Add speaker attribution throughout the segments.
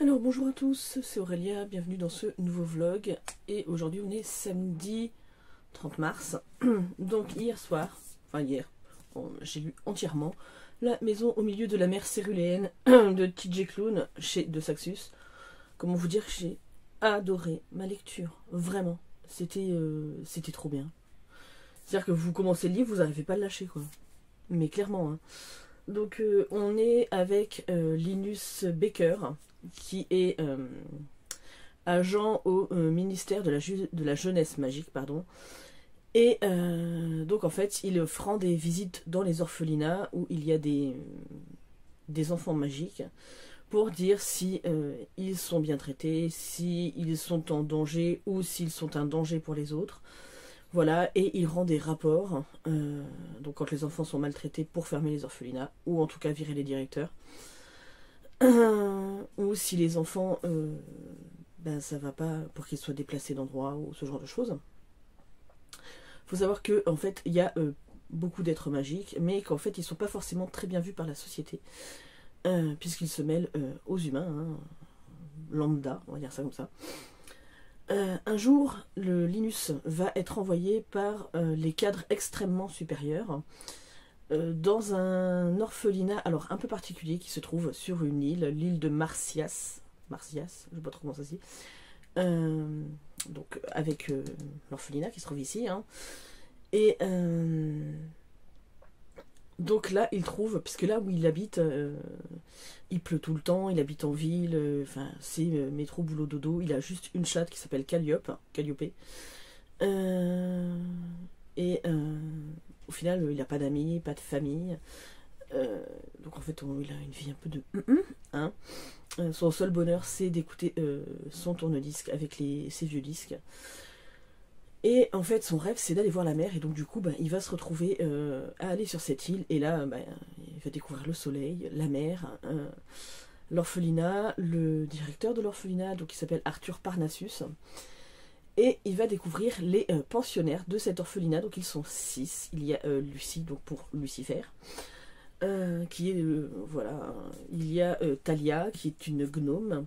Speaker 1: Alors bonjour à tous, c'est Aurélia, bienvenue dans ce nouveau vlog. Et aujourd'hui on est samedi 30 mars. Donc hier soir, enfin hier, j'ai lu entièrement La maison au milieu de la mer céruléenne de TJ Klune chez De Saxus. Comment vous dire que j'ai adoré ma lecture, vraiment. C'était trop bien. C'est-à-dire que vous commencez le livre, vous n'arrivez pas à le lâcher quoi. Mais clairement. Hein. Donc on est avec Linus Baker, qui est agent au ministère de la jeunesse magique, pardon. Et donc en fait, il rend des visites dans les orphelinats où il y a des enfants magiques pour dire si ils sont bien traités, si ils sont en danger ou s'ils sont un danger pour les autres. Voilà, et il rend des rapports, donc quand les enfants sont maltraités pour fermer les orphelinats, ou en tout cas virer les directeurs. Ou si les enfants, ben ça va pas pour qu'ils soient déplacés d'endroit ou ce genre de choses. Faut savoir que en fait il y a beaucoup d'êtres magiques, mais qu'en fait ils sont pas forcément très bien vus par la société, puisqu'ils se mêlent aux humains, hein, lambda, on va dire ça comme ça. Un jour, le Linus va être envoyé par les cadres extrêmement supérieurs dans un orphelinat, alors un peu particulier, qui se trouve sur une île, l'île de Marsyas, je ne sais pas trop comment ça se dit, donc avec l'orphelinat qui se trouve ici, hein. Et donc là, il trouve, puisque là où il habite, il pleut tout le temps, il habite en ville, enfin c'est métro, boulot, dodo, il a juste une chatte qui s'appelle Calliope. Et au final, il n'a pas d'amis, pas de famille. Donc en fait, il a une vie un peu de... hein. Son seul bonheur, c'est d'écouter son tourne-disque avec ses vieux disques. Et en fait, son rêve, c'est d'aller voir la mer. Et donc du coup, il va se retrouver à aller sur cette île. Et là, il va découvrir le soleil, la mer, l'orphelinat, le directeur de l'orphelinat, donc il s'appelle Arthur Parnassus. Et il va découvrir les pensionnaires de cet orphelinat. Donc ils sont 6. Il y a Lucie, donc pour Lucifer, qui est voilà. Il y a Talia, qui est une gnome.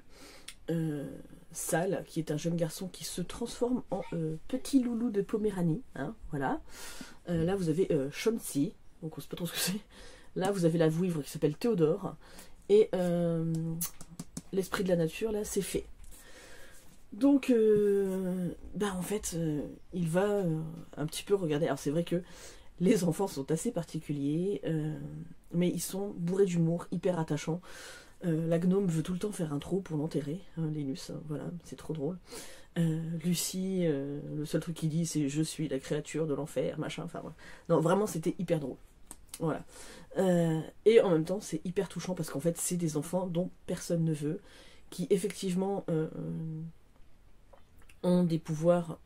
Speaker 1: Sal, qui est un jeune garçon qui se transforme en petit loulou de Poméranie, hein, voilà. Là vous avez Chauncey, donc on sait pas trop ce que c'est. Là vous avez la vouivre qui s'appelle Théodore. Et l'esprit de la nature, là c'est Fée. Donc en fait il va un petit peu regarder. Alors c'est vrai que les enfants sont assez particuliers, mais ils sont bourrés d'humour, hyper attachants. La gnome veut tout le temps faire un trou pour l'enterrer, hein, Linus, hein, voilà, c'est trop drôle. Lucie, le seul truc qu'il dit c'est je suis la créature de l'enfer, machin, enfin voilà. Non, vraiment c'était hyper drôle. Voilà. Et en même temps c'est hyper touchant parce qu'en fait c'est des enfants dont personne ne veut, qui effectivement ont des pouvoirs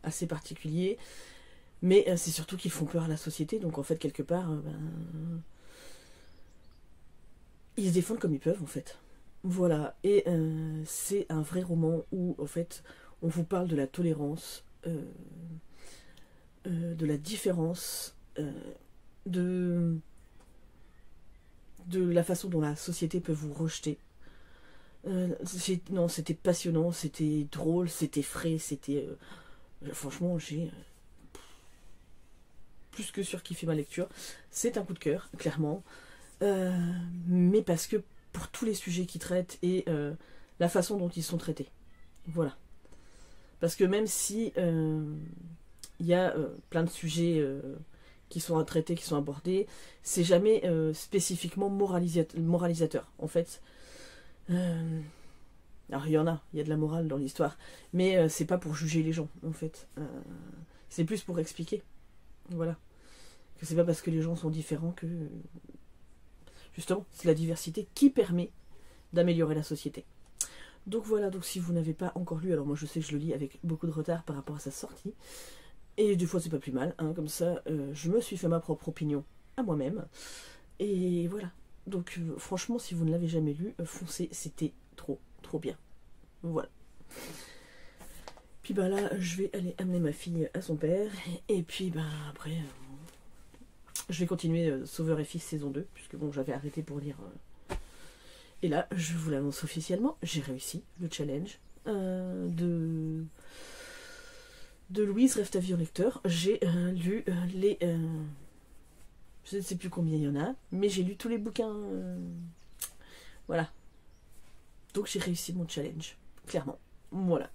Speaker 1: assez particuliers, mais c'est surtout qu'ils font peur à la société, donc en fait quelque part... ils se défendent comme ils peuvent en fait. Voilà, et c'est un vrai roman où en fait on vous parle de la tolérance, de la différence, de la façon dont la société peut vous rejeter. Non, c'était passionnant, c'était drôle, c'était frais, c'était... franchement, j'ai plus que surkiffé ma lecture. C'est un coup de cœur, clairement. Mais parce que pour tous les sujets qu'ils traitent et la façon dont ils sont traités. Voilà. Parce que même si il y a plein de sujets qui sont à traiter, qui sont abordés, c'est jamais spécifiquement moralisateur. En fait, alors il y a de la morale dans l'histoire, mais c'est pas pour juger les gens, en fait. C'est plus pour expliquer. Voilà. Que c'est pas parce que les gens sont différents que... Justement, c'est la diversité qui permet d'améliorer la société. Donc voilà, donc si vous n'avez pas encore lu, alors moi je sais que je le lis avec beaucoup de retard par rapport à sa sortie, et des fois c'est pas plus mal, hein, comme ça je me suis fait ma propre opinion à moi-même, et voilà. Donc franchement, si vous ne l'avez jamais lu, foncez, c'était trop bien. Voilà. Puis là, je vais aller amener ma fille à son père, et puis après... je vais continuer Sauveur et Fils saison 2, puisque bon, j'avais arrêté pour lire Et là, je vous l'annonce officiellement, j'ai réussi le challenge de Louise Rêve ta vie en lecteur. J'ai lu les... je ne sais plus combien il y en a, mais j'ai lu tous les bouquins. Voilà. Donc j'ai réussi mon challenge, clairement. Voilà.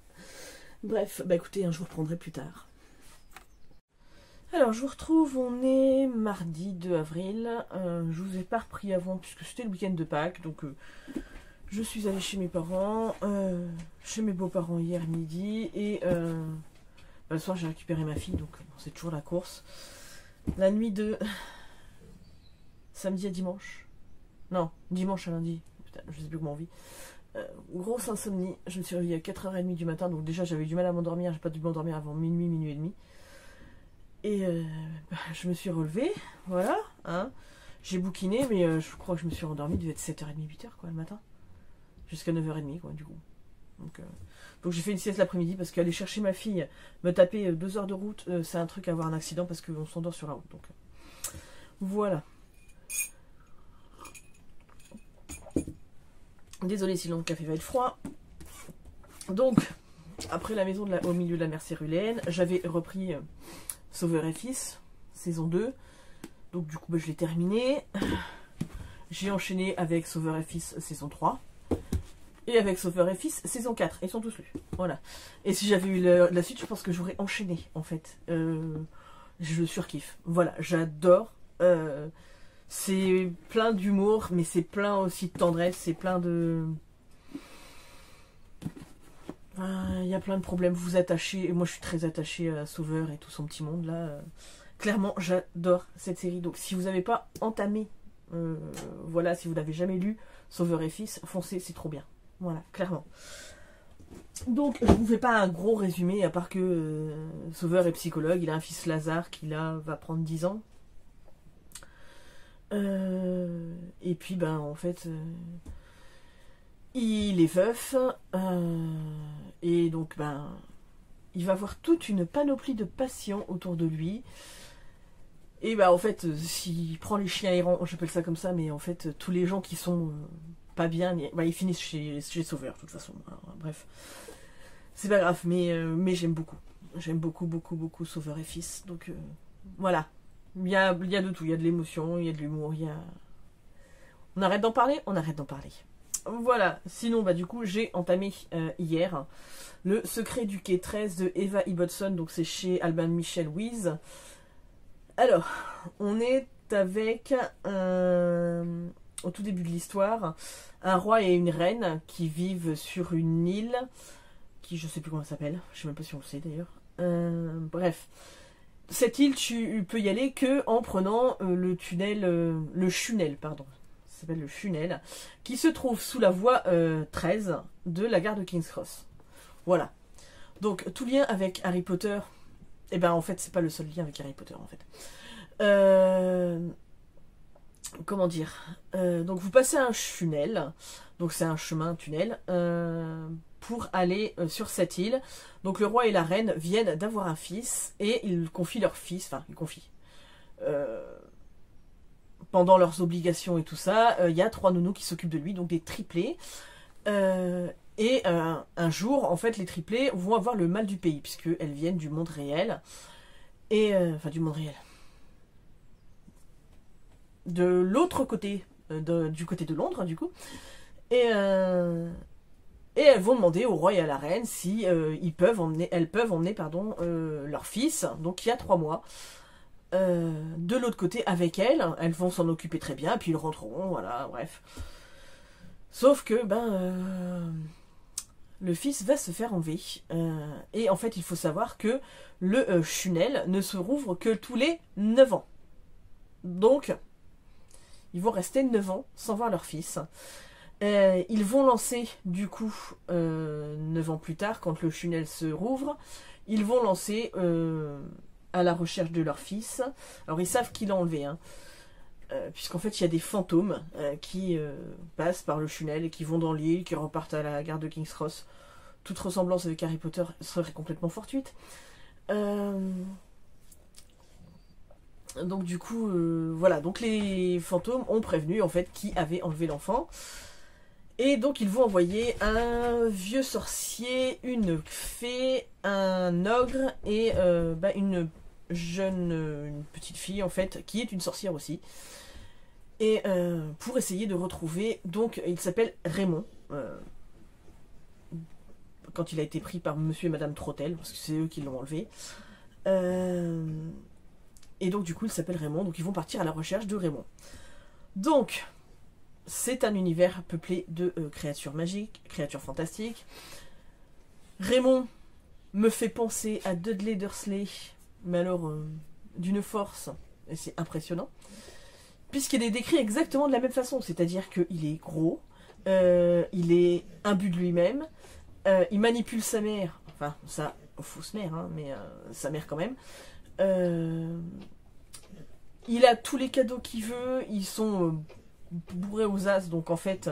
Speaker 1: Bref, bah écoutez, je vous reprendrai plus tard. Alors, je vous retrouve, on est mardi 2 avril. Je vous ai pas repris avant puisque c'était le week-end de Pâques. Donc, je suis allée chez mes parents, chez mes beaux-parents hier midi. Et le soir, j'ai récupéré ma fille. Donc, bon, c'est toujours la course. La nuit de samedi à dimanche. Non, dimanche à lundi. Putain, je sais plus comment on vit. Grosse insomnie. Je me suis réveillée à 4h30 du matin. Donc, déjà, j'avais du mal à m'endormir. J'ai pas dû m'endormir avant minuit, minuit et demi. Et je me suis relevée, voilà, hein. J'ai bouquiné, mais je crois que je me suis rendormie, il devait être 7h30, 8h quoi, le matin. Jusqu'à 9h30 quoi, du coup. Donc j'ai fait une sieste l'après-midi parce qu'aller chercher ma fille, me taper 2 heures de route, c'est un truc à avoir un accident parce qu'on s'endort sur la route. Donc voilà. Désolée si le café va être froid. Donc, après la maison au milieu de la mer Céruléenne, j'avais repris... Sauveur et Fils, saison 2. Donc du coup, je l'ai terminé. J'ai enchaîné avec Sauveur et Fils, saison 3. Et avec Sauveur et Fils, saison 4. Ils sont tous lus. Voilà. Et si j'avais eu la suite, je pense que j'aurais enchaîné, en fait. Je surkiffe. Voilà, j'adore. C'est plein d'humour, mais c'est plein aussi de tendresse. C'est plein de... Il y a plein de problèmes, vous vous attachez, et moi je suis très attachée à Sauveur et tout son petit monde là. Clairement, j'adore cette série, donc si vous n'avez pas entamé, voilà, si vous n'avez jamais lu Sauveur et Fils, foncez, c'est trop bien. Voilà, clairement. Donc, je vous fais pas un gros résumé, à part que Sauveur est psychologue, il a un fils Lazare qui là va prendre 10 ans. Et puis, ben en fait... il est veuf, et donc ben, il va avoir toute une panoplie de patients autour de lui. Et ben en fait, s'il prend les chiens errants, j'appelle ça comme ça, mais en fait, tous les gens qui sont pas bien, ben, ils finissent chez Sauveur, de toute façon. Alors, bref, c'est pas grave, mais j'aime beaucoup. J'aime beaucoup, beaucoup, beaucoup Sauveur et Fils. Donc voilà, il y a de tout, il y a de l'émotion, il y a de l'humour, il y a... On arrête d'en parler? On arrête d'en parler. Voilà, sinon bah du coup j'ai entamé hier Le secret du quai 13 de Eva Ibbotson, donc c'est chez Albin Michel Wyse. Alors, on est avec au tout début de l'histoire, un roi et une reine qui vivent sur une île, qui je sais plus comment elle s'appelle, je sais même pas si on le sait d'ailleurs. Bref, cette île tu peux y aller que en prenant le tunnel, le Chunel, pardon. S'appelle le Chunel, qui se trouve sous la voie 13 de la gare de King's Cross. Voilà. Donc, tout lien avec Harry Potter, et ben en fait, c'est pas le seul lien avec Harry Potter, en fait. Comment dire, donc, vous passez un Chunel, donc c'est un chemin, un tunnel, pour aller sur cette île. Donc, le roi et la reine viennent d'avoir un fils, et ils confient leur fils, enfin, ils confient... pendant leurs obligations et tout ça, il y a 3 nounous qui s'occupent de lui, donc des triplés. Et un jour, en fait, les triplés vont avoir le mal du pays, puisqu'elles viennent du monde réel. Et, enfin, du monde réel. De l'autre côté, du côté de Londres, du coup. Et elles vont demander au roi et à la reine si elles peuvent emmener leur fils, donc il y a 3 mois. De l'autre côté avec elles vont s'en occuper très bien, puis ils rentreront, voilà, bref. Sauf que, le fils va se faire enlever. Et en fait, il faut savoir que le Chunel ne se rouvre que tous les 9 ans. Donc, ils vont rester 9 ans sans voir leur fils. Ils vont lancer, du coup, 9 ans plus tard, quand le Chunel se rouvre, ils vont lancer... à la recherche de leur fils. Alors ils savent qui l'a enlevé, hein, puisqu'en fait il y a des fantômes qui passent par le Chunel et qui vont dans l'île, qui repartent à la gare de King's Cross. Toute ressemblance avec Harry Potter serait complètement fortuite. Donc du coup, voilà, donc les fantômes ont prévenu en fait qui avait enlevé l'enfant. Et donc ils vont envoyer un vieux sorcier, une fée, un ogre et une une petite fille en fait, qui est une sorcière aussi. Et pour essayer de retrouver, donc il s'appelle Raymond, quand il a été pris par monsieur et madame Trottel, parce que c'est eux qui l'ont enlevé. Et donc du coup il s'appelle Raymond, donc ils vont partir à la recherche de Raymond. Donc, c'est un univers peuplé de créatures magiques, créatures fantastiques. Raymond me fait penser à Dudley Dursley, mais alors d'une force, et c'est impressionnant, puisqu'il est décrit exactement de la même façon, c'est-à-dire qu'il est gros, il est imbu de lui-même, il manipule sa mère, enfin, sa fausse mère, hein, mais sa mère quand même. Il a tous les cadeaux qu'il veut, ils sont bourrés aux as, donc en fait,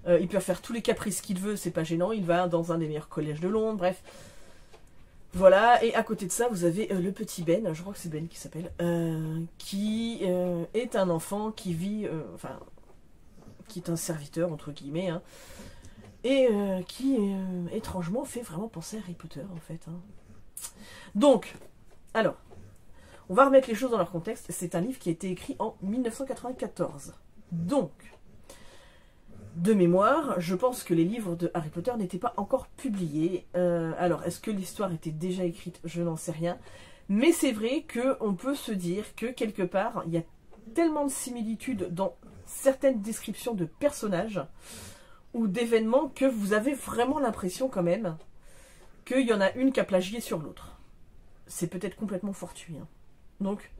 Speaker 1: il peut faire tous les caprices qu'il veut, c'est pas gênant, il va dans un des meilleurs collèges de Londres, bref. Voilà, et à côté de ça, vous avez le petit Ben, je crois que c'est Ben qui s'appelle, qui est un enfant qui vit, enfin, qui est un serviteur, entre guillemets, hein, et qui, étrangement, fait vraiment penser à Harry Potter, en fait. Hein. Donc, alors, on va remettre les choses dans leur contexte. C'est un livre qui a été écrit en 1994. Donc, de mémoire, je pense que les livres de Harry Potter n'étaient pas encore publiés. Alors, est-ce que l'histoire était déjà écrite? Je n'en sais rien. Mais c'est vrai qu'on peut se dire que, quelque part, il y a tellement de similitudes dans certaines descriptions de personnages ou d'événements que vous avez vraiment l'impression quand même qu'il y en a une qui a plagié sur l'autre. C'est peut-être complètement fortuit. Hein. Donc,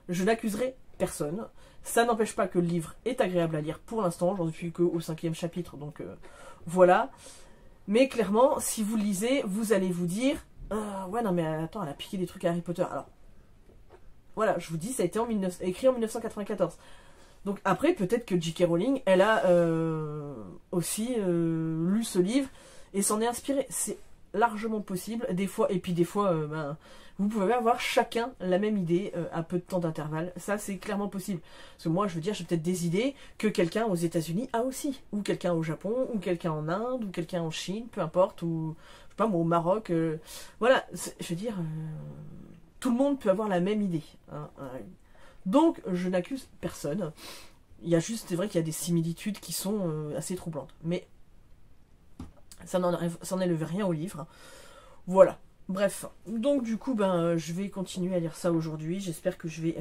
Speaker 1: je n'accuserai personne. Ça n'empêche pas que le livre est agréable à lire pour l'instant. J'en suis qu'au 5e chapitre, donc voilà. Mais clairement, si vous lisez, vous allez vous dire ouais, non mais attends, elle a piqué des trucs à Harry Potter. Alors, voilà, je vous dis, ça a été écrit en 1994. Donc après, peut-être que J.K. Rowling, elle a aussi lu ce livre et s'en est inspirée. C'est largement possible. Des fois, et puis des fois, vous pouvez avoir chacun la même idée à peu de temps d'intervalle. Ça, c'est clairement possible. Parce que moi, je veux dire, j'ai peut-être des idées que quelqu'un aux États-Unis a aussi. Ou quelqu'un au Japon, ou quelqu'un en Inde, ou quelqu'un en Chine, peu importe, ou je sais pas moi, au Maroc. Voilà, je veux dire, tout le monde peut avoir la même idée. Hein. Donc, je n'accuse personne. Il y a juste, c'est vrai qu'il y a des similitudes qui sont assez troublantes. Mais ça n'enlève rien au livre. Voilà. Bref. Donc, du coup, je vais continuer à lire ça aujourd'hui. J'espère que je vais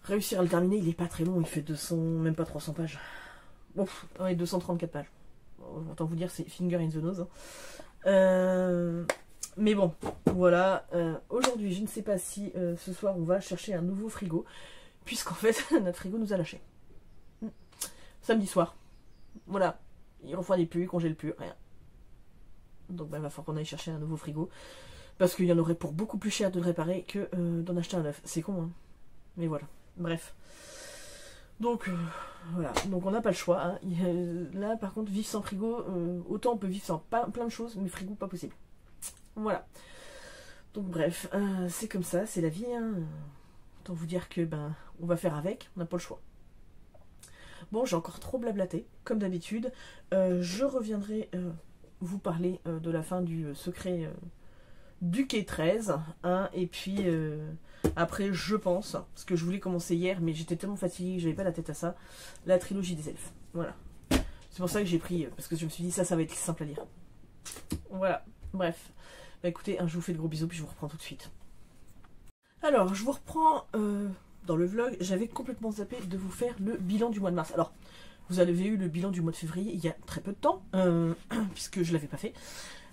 Speaker 1: réussir à le terminer. Il est pas très long. Il fait 200, même pas 300 pages. Bon, ouais, 234 pages. Autant vous dire, c'est finger in the nose. Mais bon, voilà. Aujourd'hui, je ne sais pas si ce soir, on va chercher un nouveau frigo. Puisqu'en fait, notre frigo nous a lâché. Samedi soir. Voilà. Il refroidit plus, il congèle plus, rien. Donc il va falloir qu'on aille chercher un nouveau frigo. Parce qu'il y en aurait pour beaucoup plus cher de le réparer que d'en acheter un neuf. C'est con, hein. Mais voilà. Bref. Donc, voilà. Donc on n'a pas le choix. Hein. Là, par contre, vivre sans frigo, autant on peut vivre sans plein de choses, mais frigo, pas possible. Voilà. Donc bref, c'est comme ça, c'est la vie. Hein. Autant vous dire que, on va faire avec, on n'a pas le choix. Bon, j'ai encore trop blablaté, comme d'habitude. Je reviendrai vous parler de la fin du secret du quai 13. Hein, et puis, après, je pense, parce que je voulais commencer hier, mais j'étais tellement fatiguée que j'avais pas la tête à ça, la trilogie des elfes. Voilà. C'est pour ça que j'ai pris, parce que je me suis dit, ça va être simple à lire. Voilà. Bref. Écoutez, je vous fais de gros bisous, puis je vous reprends tout de suite. Alors, je vous reprends... dans le vlog, j'avais complètement zappé de vous faire le bilan du mois de mars. Alors, vous avez eu le bilan du mois de février il y a très peu de temps, puisque je ne l'avais pas fait.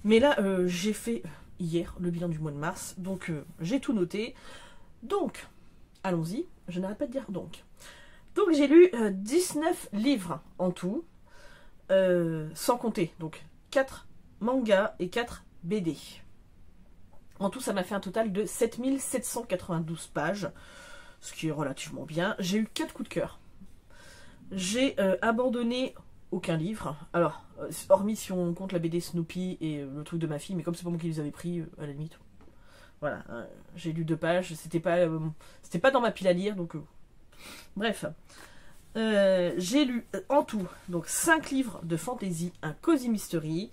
Speaker 1: Mais là, j'ai fait hier le bilan du mois de mars, donc j'ai tout noté. Donc, allons-y, je n'arrête pas de dire donc. Donc, j'ai lu 19 livres en tout, sans compter, donc 4 mangas et 4 BD. En tout, ça m'a fait un total de 7792 pages. Ce qui est relativement bien. J'ai eu 4 coups de cœur. J'ai abandonné aucun livre. Alors, hormis si on compte la BD Snoopy et le truc de ma fille, mais comme c'est pas moi qui les avais pris, à la limite. Voilà, j'ai lu 2 pages. C'était pas dans ma pile à lire, donc... Bref. J'ai lu en tout donc 5 livres de fantasy, un cozy mystery.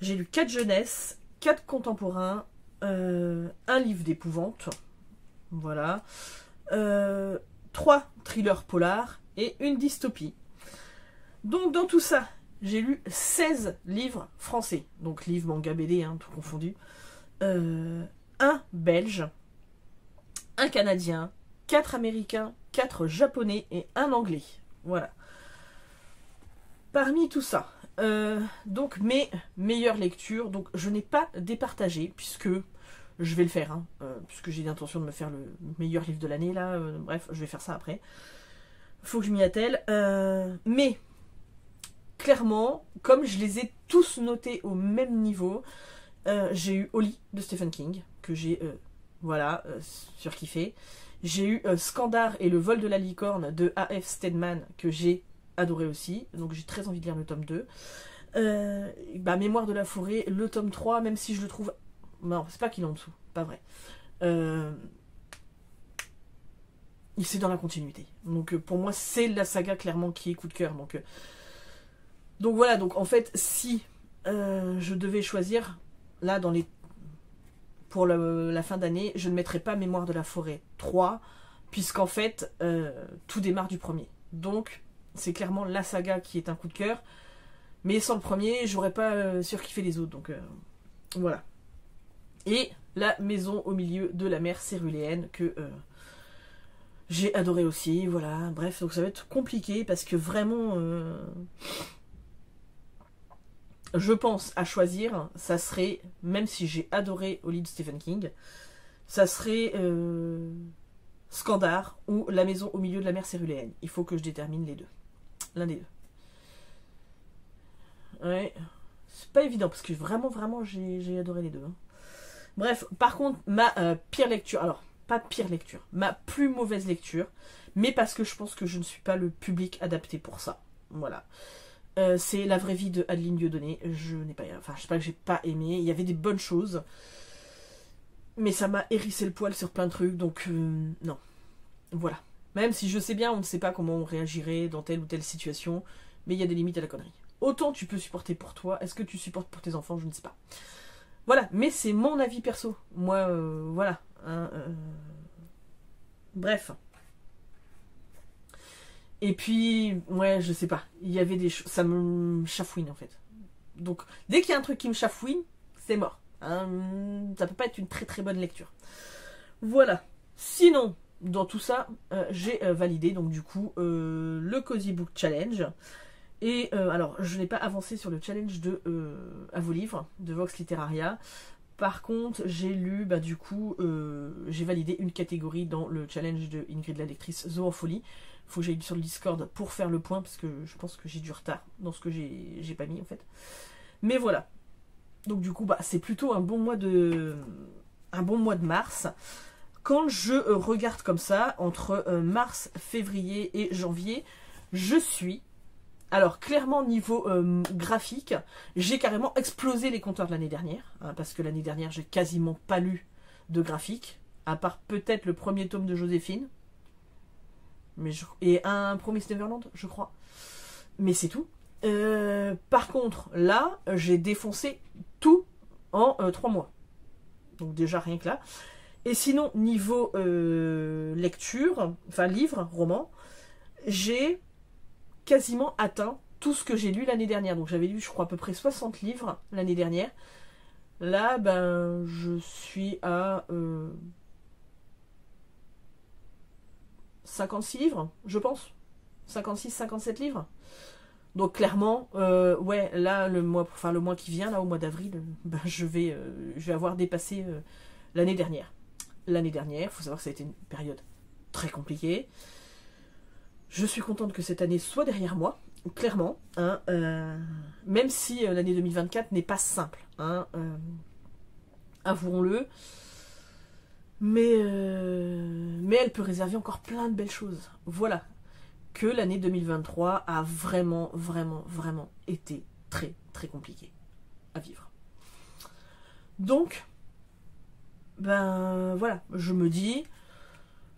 Speaker 1: J'ai lu 4 jeunesse, 4 contemporains, un livre d'épouvante, voilà, 3 thrillers polars et une dystopie. Donc dans tout ça, j'ai lu 16 livres français, donc livres, manga, BD, hein, tout confondu. Un belge, un canadien, 4 américains, 4 japonais et un anglais. Voilà. Parmi tout ça, donc mes meilleures lectures, donc je n'ai pas départagé, puisque je vais le faire, hein, puisque j'ai l'intention de me faire le meilleur livre de l'année, là, bref, je vais faire ça après. Faut que je m'y attelle. Mais, clairement, comme je les ai tous notés au même niveau, j'ai eu Oli de Stephen King, que j'ai, voilà, surkiffé. J'ai eu Skandar et le vol de la licorne de A.F. Stedman, que j'ai adoré aussi, donc j'ai très envie de lire le tome 2. Mémoire de la forêt, le tome 3, même si je le trouve... Non, c'est pas qu'il est en dessous, pas vrai. C'est dans la continuité. Donc pour moi, c'est la saga clairement qui est coup de cœur. Donc voilà, donc en fait, si je devais choisir, là, pour la fin d'année, je ne mettrais pas Mémoire de la forêt 3, puisqu'en fait, tout démarre du premier. Donc, c'est clairement la saga qui est un coup de cœur. Mais sans le premier, j'aurais pas surkiffé les autres. Donc, voilà. Et La maison au milieu de la mer céruléenne, que j'ai adoré aussi. Voilà, bref, donc ça va être compliqué, parce que vraiment... je pense à choisir, ça serait, même si j'ai adoré Oli de Stephen King, ça serait Skandar ou La maison au milieu de la mer céruléenne. Il faut que je détermine les deux. L'un des deux. Ouais. C'est pas évident, parce que vraiment, j'ai adoré les deux. Hein. Bref, par contre, ma pire lecture, alors, pas pire lecture, ma plus mauvaise lecture, mais parce que je pense que je ne suis pas le public adapté pour ça. Voilà. C'est La vraie vie de Adeline Dieudonné. Je n'ai pas, enfin, je sais pas que j'ai pas aimé. Il y avait des bonnes choses, mais ça m'a hérissé le poil sur plein de trucs, donc non. Voilà. Même si je sais bien, on ne sait pas comment on réagirait dans telle ou telle situation, mais il y a des limites à la connerie. Autant tu peux supporter pour toi, est-ce que tu supportes pour tes enfants, je ne sais pas. Voilà, mais c'est mon avis perso. Moi, voilà. Hein, bref. Et puis, ouais, je sais pas. Il y avait des choses... Ça me chafouine, en fait. Donc, dès qu'il y a un truc qui me chafouine, c'est mort. Hein, ça peut pas être une très très bonne lecture. Voilà. Sinon, dans tout ça, j'ai validé, donc du coup, le Cozy Book Challenge. Et alors, je n'ai pas avancé sur le challenge de À vos livres, de Vox Literaria. Par contre, j'ai lu, du coup, j'ai validé une catégorie dans le challenge de Ingrid la lectrice, Zoo en folie. Faut que j'aille sur le Discord pour faire le point, parce que je pense que j'ai du retard dans ce que j'ai pas mis, en fait. Mais voilà. Donc du coup, c'est plutôt un bon mois de mars. Quand je regarde comme ça, entre mars, février et janvier, je suis... Alors, clairement, niveau graphique, j'ai carrément explosé les compteurs de l'année dernière, hein, parce que l'année dernière, j'ai quasiment pas lu de graphique, à part peut-être le premier tome de Joséphine, et un Promise Neverland, je crois. Mais c'est tout. Par contre, là, j'ai défoncé tout en 3 mois. Donc déjà, rien que là. Et sinon, niveau lecture, enfin livre, roman, j'ai quasiment atteint tout ce que j'ai lu l'année dernière. Donc j'avais lu, je crois, à peu près 60 livres l'année dernière. Là, je suis à 56 livres, je pense. 56, 57 livres. Donc clairement, ouais, là, le mois qui vient, là, au mois d'avril, je vais avoir dépassé l'année dernière. L'année dernière, il faut savoir que ça a été une période très compliquée. Je suis contente que cette année soit derrière moi, clairement, hein, même si l'année 2024 n'est pas simple, hein, avouons-le, mais elle peut réserver encore plein de belles choses. Voilà, que l'année 2023 a vraiment, vraiment, vraiment été très, très compliquée à vivre. Donc, voilà, je me dis...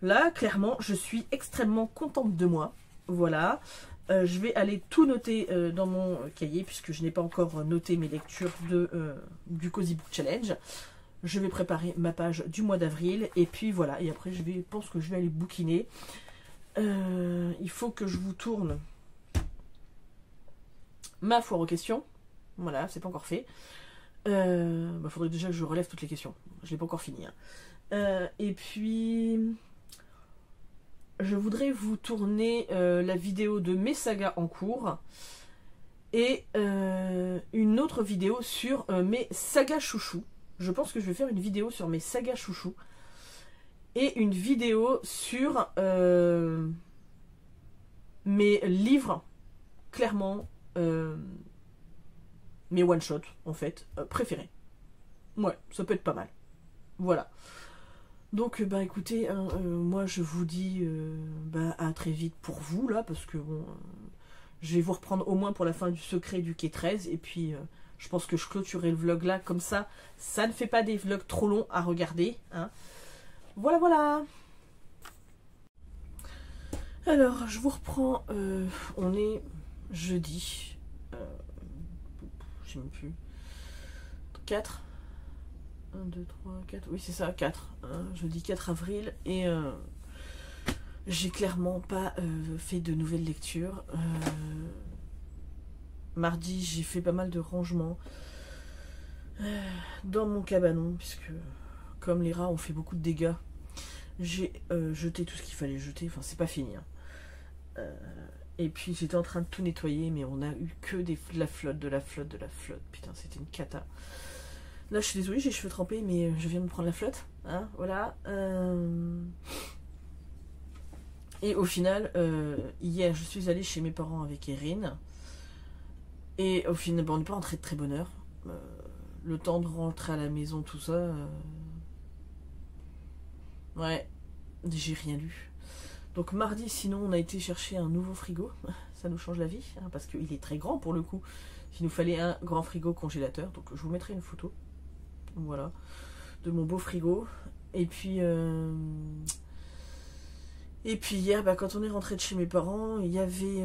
Speaker 1: Là, clairement, je suis extrêmement contente de moi. Voilà. Je vais aller tout noter dans mon cahier, puisque je n'ai pas encore noté mes lectures du Cozy Book Challenge. Je vais préparer ma page du mois d'avril, et puis voilà. Et après, je pense que je vais aller bouquiner. Il faut que je vous tourne ma foire aux questions. Voilà, c'est pas encore fait. Faudrait déjà que je relève toutes les questions. Je l'ai pas encore fini. Et puis, je voudrais vous tourner la vidéo de mes sagas en cours et une autre vidéo sur mes sagas chouchous. Je pense que je vais faire une vidéo sur mes sagas chouchous et une vidéo sur mes livres, clairement, mes one-shots, en fait, préférés. Ouais, ça peut être pas mal. Voilà. Donc, écoutez, moi, je vous dis à très vite pour vous, là, parce que, bon, je vais vous reprendre au moins pour la fin du secret du quai 13, et puis, je pense que je clôturerai le vlog là, comme ça, ça ne fait pas des vlogs trop longs à regarder, hein. Voilà, voilà. Alors, je vous reprends, on est jeudi, je sais même plus, 4, 1, 2, 3, 4, oui c'est ça, 4, hein, jeudi 4 avril, et j'ai clairement pas fait de nouvelles lectures. Mardi, j'ai fait pas mal de rangements dans mon cabanon, puisque comme les rats ont fait beaucoup de dégâts, j'ai jeté tout ce qu'il fallait jeter, enfin c'est pas fini, hein. Et puis j'étais en train de tout nettoyer, mais on a eu que de la flotte, putain c'était une cata. Là je suis désolée, j'ai les cheveux trempés, mais je viens de me prendre la flotte, hein, voilà. Et au final, hier je suis allée chez mes parents avec Erin, et au final, on n'est pas rentré de très bonne heure. Le temps de rentrer à la maison, tout ça, ouais, j'ai rien lu. Donc mardi, sinon, on a été chercher un nouveau frigo. Ça nous change la vie, hein, parce qu'il est très grand pour le coup. Il nous fallait un grand frigo congélateur. Donc je vous mettrai une photo, voilà, de mon beau frigo. Et puis hier, quand on est rentré de chez mes parents, il y avait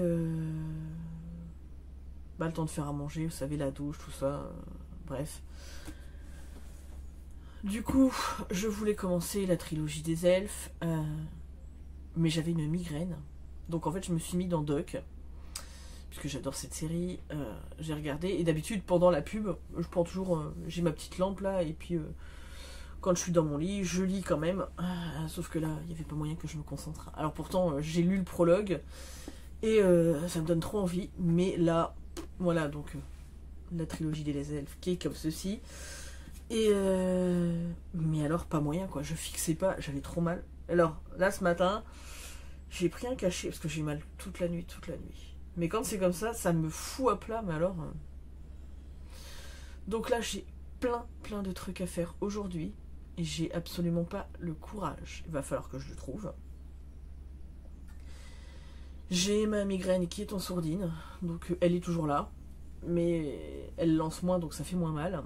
Speaker 1: le temps de faire à manger, vous savez, la douche, tout ça. Bref. Du coup, je voulais commencer la trilogie des elfes. Mais j'avais une migraine, donc en fait je me suis mis dans Duck, puisque j'adore cette série. J'ai regardé, et d'habitude pendant la pub, je prends toujours, j'ai ma petite lampe là, et puis quand je suis dans mon lit, je lis quand même, sauf que là, il n'y avait pas moyen que je me concentre. Alors pourtant, j'ai lu le prologue, et ça me donne trop envie, mais là, voilà, donc la trilogie des elfes qui est comme ceci, et mais alors pas moyen quoi, je fixais pas, j'avais trop mal. Alors là ce matin, j'ai pris un cachet parce que j'ai mal toute la nuit. Mais quand c'est comme ça me fout à plat, mais alors... Donc là j'ai plein de trucs à faire aujourd'hui et j'ai absolument pas le courage. Il va falloir que je le trouve. J'ai ma migraine qui est en sourdine, donc elle est toujours là, mais elle lance moins, donc ça fait moins mal.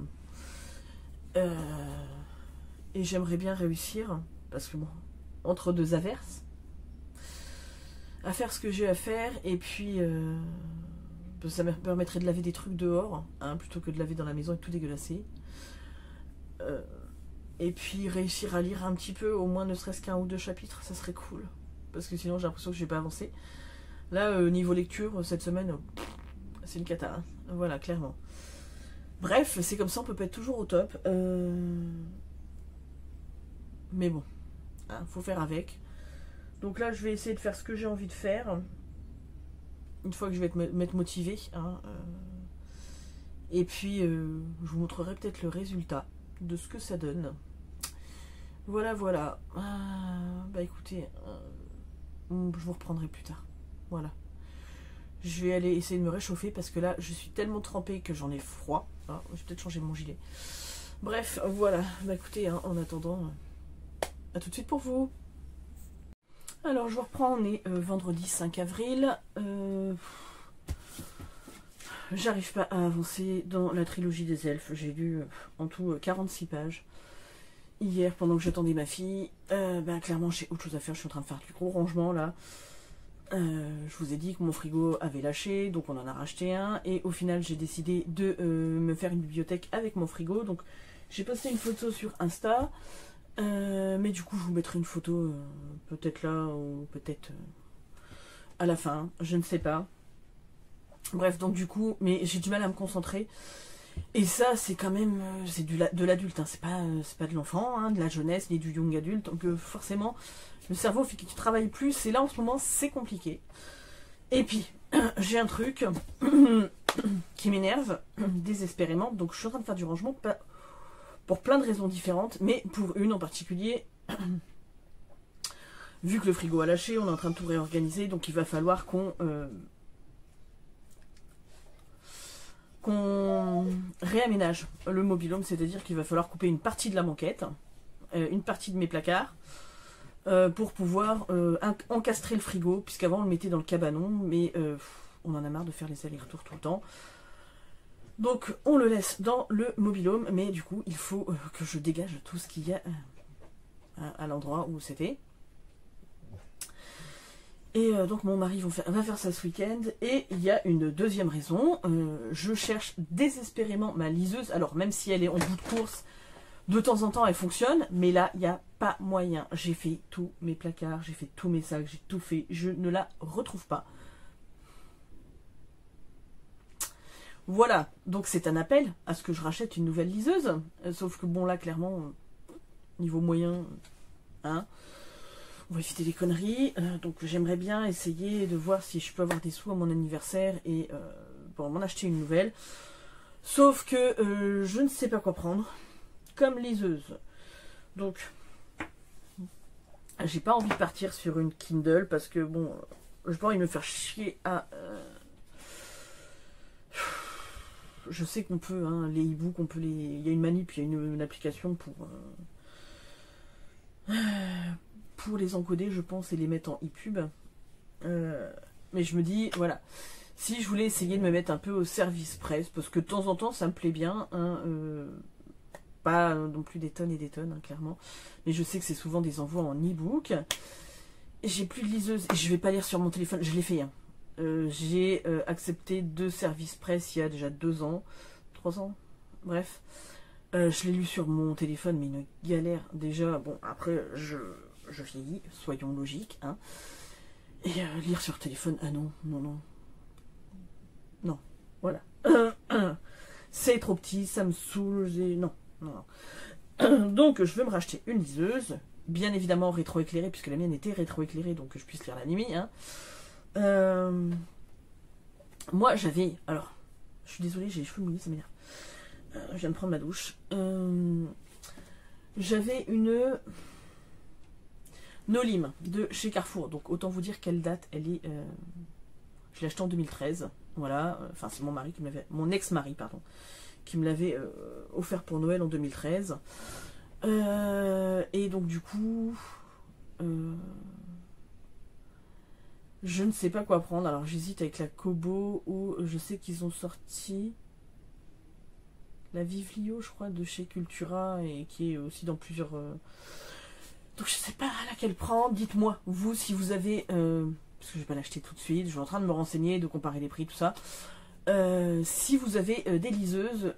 Speaker 1: Et j'aimerais bien réussir, parce que bon, entre deux averses, à faire ce que j'ai à faire, et puis ça me permettrait de laver des trucs dehors, hein, plutôt que de laver dans la maison et tout dégueulasser. Et puis réussir à lire un petit peu, au moins ne serait-ce qu'un ou deux chapitres, ça serait cool, parce que sinon j'ai l'impression que je vais pas avancer. Là, niveau lecture, cette semaine, c'est une cata, hein. Voilà, clairement. Bref, c'est comme ça, on peut pas être toujours au top. Mais bon, hein, faut faire avec. Donc là, je vais essayer de faire ce que j'ai envie de faire. Une fois que je vais m'être motivée. Hein, et puis, je vous montrerai peut-être le résultat de ce que ça donne. Voilà, voilà. Écoutez, je vous reprendrai plus tard. Voilà. Je vais aller essayer de me réchauffer parce que là, je suis tellement trempée que j'en ai froid. Ah, je vais peut-être changer mon gilet. Bref, voilà. Écoutez, hein, en attendant, à tout de suite pour vous. Alors, je vous reprends. On est vendredi 5 avril. J'arrive pas à avancer dans la trilogie des elfes. J'ai lu en tout 46 pages. Hier, pendant que j'attendais ma fille, clairement, j'ai autre chose à faire. Je suis en train de faire du gros rangement là. Je vous ai dit que mon frigo avait lâché, donc on en a racheté un. Et au final, j'ai décidé de me faire une bibliothèque avec mon frigo. Donc j'ai posté une photo sur Insta. Mais du coup, je vous mettrai une photo peut-être là ou peut-être à la fin. Je ne sais pas. Bref, donc du coup, mais j'ai du mal à me concentrer. Et ça, c'est quand même c'est de l'adulte. Hein. C'est pas de l'enfant, hein, de la jeunesse, ni du young adulte. Donc forcément, le cerveau fait qu'il travaille plus. Et là, en ce moment, c'est compliqué. Et puis, j'ai un truc qui m'énerve désespérément. Donc, je suis en train de faire du rangement pour plein de raisons différentes. Mais pour une en particulier, vu que le frigo a lâché, on est en train de tout réorganiser. Donc, il va falloir qu'on réaménage le mobil-home. C'est-à-dire qu'il va falloir couper une partie de la banquette, une partie de mes placards, pour pouvoir encastrer le frigo, puisqu'avant on le mettait dans le cabanon, mais on en a marre de faire les allers-retours tout le temps. Donc on le laisse dans le mobil-home, mais du coup il faut que je dégage tout ce qu'il y a à l'endroit où c'était. Et donc mon mari va faire ça ce week-end. Et il y a une deuxième raison, je cherche désespérément ma liseuse, alors même si elle est en bout de course, de temps en temps, elle fonctionne, mais là, il n'y a pas moyen. J'ai fait tous mes placards, j'ai fait tous mes sacs, j'ai tout fait. Je ne la retrouve pas. Voilà, donc c'est un appel à ce que je rachète une nouvelle liseuse. Sauf que bon, là, clairement, niveau moyen, hein, on va éviter les conneries. Donc j'aimerais bien essayer de voir si je peux avoir des sous à mon anniversaire et pour m'en acheter une nouvelle. Sauf que je ne sais pas quoi prendre comme liseuse. Donc j'ai pas envie de partir sur une Kindle parce que bon, j'ai pas envie de me faire chier à je sais qu'on peut, hein, les e-books, on peut les. Il y a une manip, il y a une application pour les encoder, je pense, et les mettre en e-pub. Mais je me dis, voilà, si je voulais essayer de me mettre un peu au service presse, parce que de temps en temps ça me plaît bien, hein, pas non plus des tonnes et des tonnes, hein, clairement, mais je sais que c'est souvent des envois en e-book. J'ai plus de liseuse et je vais pas lire sur mon téléphone, je l'ai fait. Hein. J'ai accepté 2 services presse il y a déjà 2 ans, 3 ans, bref. Je l'ai lu sur mon téléphone, mais une galère déjà. Bon, après, je vieillis, soyons logiques. Hein. Et lire sur téléphone, ah non, non, non. Non, voilà. C'est trop petit, ça me saoule, non, non, non. Donc, je veux me racheter une liseuse, bien évidemment rétro-éclairée, puisque la mienne était rétro-éclairée, donc que je puisse lire la nuit. Hein. Moi, j'avais... Alors, je suis désolée, j'ai les cheveux mouillés, ça m'énerve. Je viens de prendre ma douche. J'avais une Nolim de chez Carrefour. Donc, autant vous dire quelle date elle est... Je l'ai achetée en 2013. Voilà. Enfin, c'est mon mari qui me l'avait... Mon ex-mari, pardon. Qui me l'avait offert pour Noël en 2013. Et donc, du coup... je ne sais pas quoi prendre. Alors, j'hésite avec la Kobo ou je sais qu'ils ont sorti... La Vivlio, je crois, de chez Cultura et qui est aussi dans plusieurs... Donc je sais pas laquelle prendre. Dites-moi, vous, si vous avez... parce que je vais pas l'acheter tout de suite. Je suis en train de me renseigner, de comparer les prix, tout ça. Si vous avez des liseuses,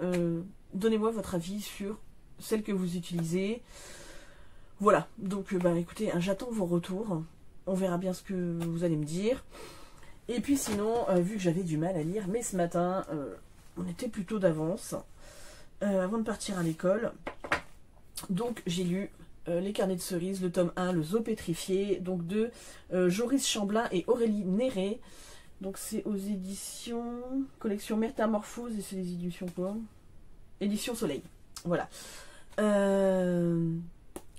Speaker 1: donnez-moi votre avis sur celles que vous utilisez. Voilà. Donc, bah écoutez, hein, j'attends vos retours. On verra bien ce que vous allez me dire. Et puis sinon, vu que j'avais du mal à lire, mais ce matin, on était plutôt d'avance. Avant de partir à l'école, donc j'ai lu Les Carnets de Cerises, le tome 1, Le Zoo pétrifié, donc de Joris Chamblin et Aurélie Néré. Donc c'est aux éditions collection Métamorphose et c'est les éditions quoi? Édition Soleil. Voilà.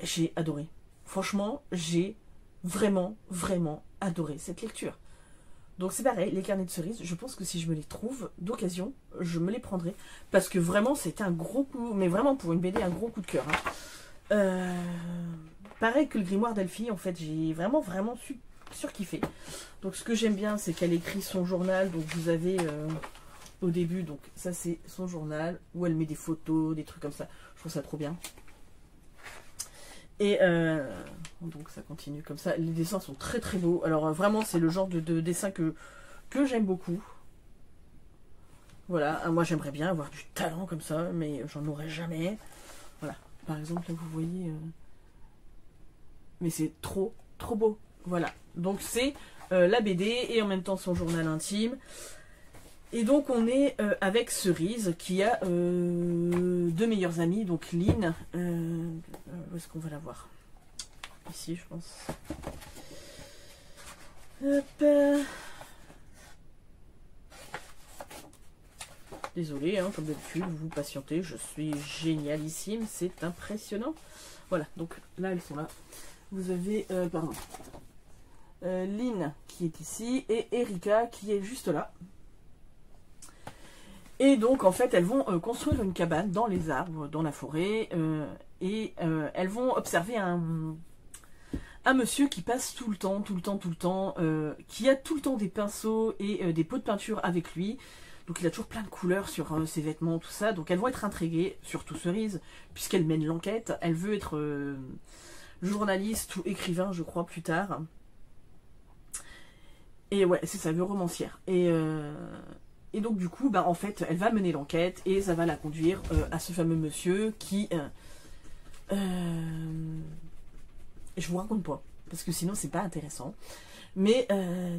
Speaker 1: J'ai adoré. Franchement, j'ai vraiment, vraiment adoré cette lecture. Donc c'est pareil, les carnets de cerises, je pense que si je me les trouve d'occasion, je me les prendrai. Parce que vraiment, c'était un gros coup, mais vraiment pour une BD, un gros coup de cœur. Hein. Pareil que le grimoire d'Elphie, en fait, j'ai vraiment, vraiment surkiffé. Donc ce que j'aime bien, c'est qu'elle écrit son journal. Donc vous avez au début, donc ça c'est son journal, où elle met des photos, des trucs comme ça. Je trouve ça trop bien. Et donc ça continue comme ça. Les dessins sont très très beaux. Alors vraiment c'est le genre de dessin que j'aime beaucoup. Voilà, moi j'aimerais bien avoir du talent comme ça, mais j'en aurai jamais. Voilà, par exemple là vous voyez... Mais c'est trop trop beau. Voilà, donc c'est la BD et en même temps son journal intime. Et donc on est avec Cerise qui a deux meilleures amies, donc Lynn. Où est-ce qu'on va la voir? Ici je pense. Hop. Désolée, hein, comme d'habitude, vous patientez, je suis génialissime, c'est impressionnant. Voilà, donc là elles sont là. Vous avez, pardon, Lynn qui est ici et Erika qui est juste là. Et donc en fait elles vont construire une cabane dans les arbres, dans la forêt, et elles vont observer un monsieur qui passe tout le temps, qui a tout le temps des pinceaux et des pots de peinture avec lui. Donc il a toujours plein de couleurs sur ses vêtements, tout ça. Donc elles vont être intriguées, surtout Cerise, puisqu'elle mène l'enquête. Elle veut être journaliste ou écrivain, je crois, plus tard. Et ouais, c'est ça, elle veut romancière. Et donc du coup, bah, en fait, elle va mener l'enquête et ça va la conduire à ce fameux monsieur qui... je vous raconte pas, parce que sinon c'est pas intéressant. Mais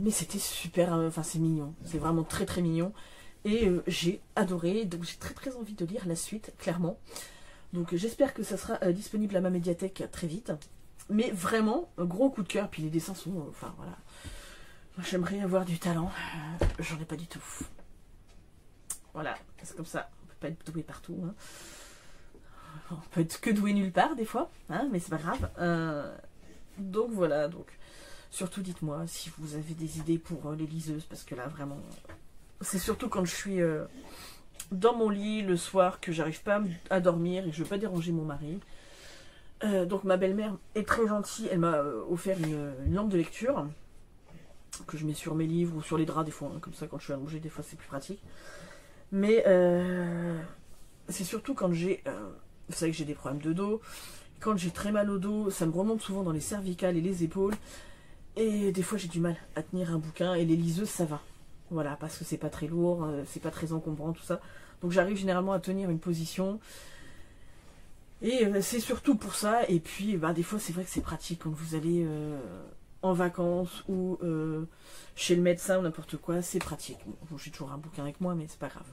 Speaker 1: c'était super, enfin c'est mignon, c'est vraiment très très mignon. Et j'ai adoré, donc j'ai très très envie de lire la suite, clairement. Donc j'espère que ça sera disponible à ma médiathèque très vite. Mais vraiment, un gros coup de cœur, puis les dessins sont... enfin voilà. J'aimerais avoir du talent, j'en ai pas du tout. Voilà, c'est comme ça, on peut pas être doué partout. Hein. On peut être que doué nulle part des fois, hein, mais c'est pas grave. Donc voilà, donc surtout dites-moi si vous avez des idées pour les liseuses, parce que là vraiment... C'est surtout quand je suis dans mon lit le soir que j'arrive pas à dormir et que je veux pas déranger mon mari. Donc ma belle-mère est très gentille, elle m'a offert une lampe de lecture que je mets sur mes livres ou sur les draps des fois, hein, comme ça quand je suis allongée des fois c'est plus pratique. Mais c'est surtout quand j'ai... vous savez que j'ai des problèmes de dos, quand j'ai très mal au dos, ça me remonte souvent dans les cervicales et les épaules. Et des fois j'ai du mal à tenir un bouquin et les liseuses ça va. Voilà, parce que c'est pas très lourd, c'est pas très encombrant, tout ça. Donc j'arrive généralement à tenir une position. Et c'est surtout pour ça. Et puis, bah, des fois, c'est vrai que c'est pratique quand vous allez en vacances ou chez le médecin ou n'importe quoi. C'est pratique. Bon, j'ai toujours un bouquin avec moi, mais c'est pas grave.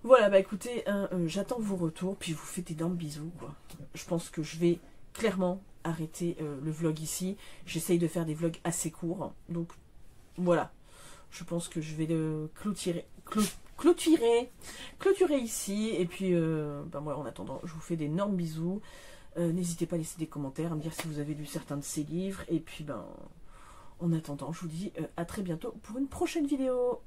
Speaker 1: Voilà, bah écoutez, j'attends vos retours. Puis je vous fais d'énormes bisous, quoi. Je pense que je vais clairement arrêter le vlog ici. J'essaye de faire des vlogs assez courts. Donc, voilà. Je pense que je vais le clôturer ici. Et puis, ben moi, en attendant, je vous fais d'énormes bisous. N'hésitez pas à laisser des commentaires, à me dire si vous avez lu certains de ces livres. Et puis, ben, en attendant, je vous dis à très bientôt pour une prochaine vidéo.